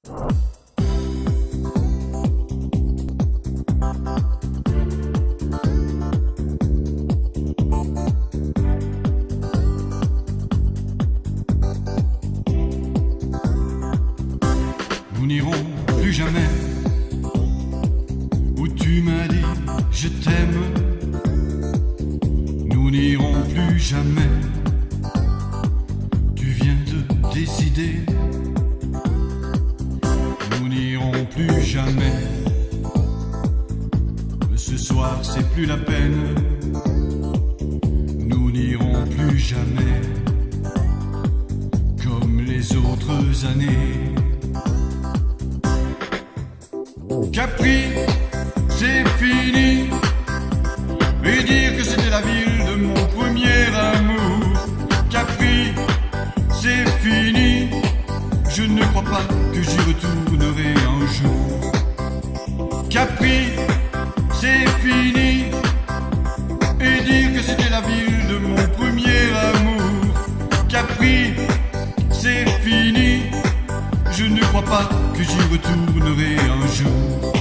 Nous n'irons plus jamais où tu m'as dit je t'aime. Nous n'irons plus jamais. Tu viens de décider. Nous n'irons plus jamais. Ce soir c'est plus la peine. Nous n'irons plus jamais comme les autres années. Capri, c'est fini. Et dire que c'était la ville de mon premier amour. Capri, c'est fini. Je ne crois pas que j'y retournerai un jour. Capri, c'est fini. Et dire que c'était la ville de mon premier amour. Capri, c'est fini. Je ne crois pas que j'y retournerai un jour.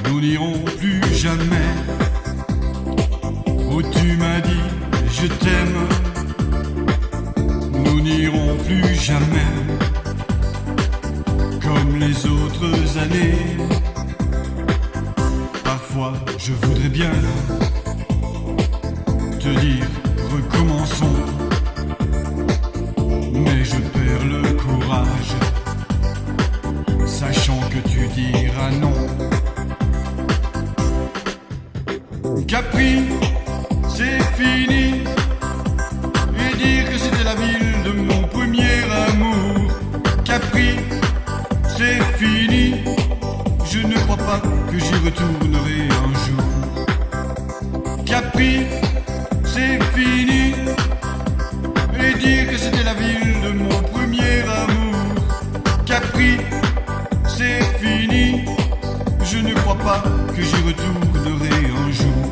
Nous n'irons plus jamais où tu m'as dit je t'aime. Nous n'irons plus jamais comme les autres années. Parfois je voudrais bien te dire recommençons, mais je perds le courage, sachant que tu diras non. Capri, c'est fini. Et dire que c'était la ville de mon premier amour. Capri, c'est fini. Je ne crois pas que j'y retournerai un jour. Capri, c'est fini. Et dire que c'était la ville de mon premier amour. Capri, c'est fini. Je ne crois pas que j'y retournerai un jour.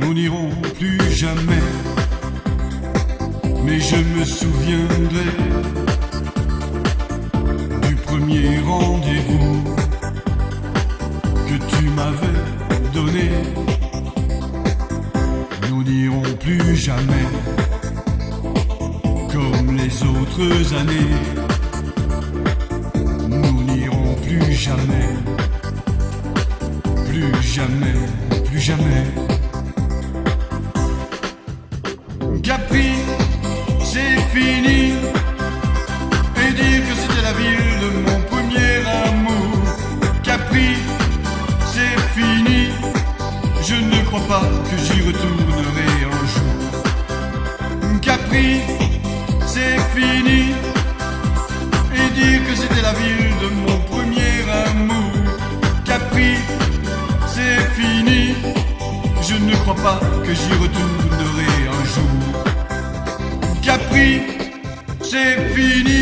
Nous n'irons plus jamais, mais je me souviendrai du premier rendez-vous que tu m'avais donné. Nous n'irons plus jamais comme les autres années. Nous n'irons plus jamais, plus jamais, plus jamais. Capri, c'est fini. Et dire que c'était la ville de mon premier amour. Capri, c'est fini. Je ne crois pas que j'y retournerai un jour. Capri, c'est fini. Et dire que c'était la ville de mon premier amour. Capri, c'est fini. Je ne crois pas que j'y retournerai un jour. Capri, c'est fini.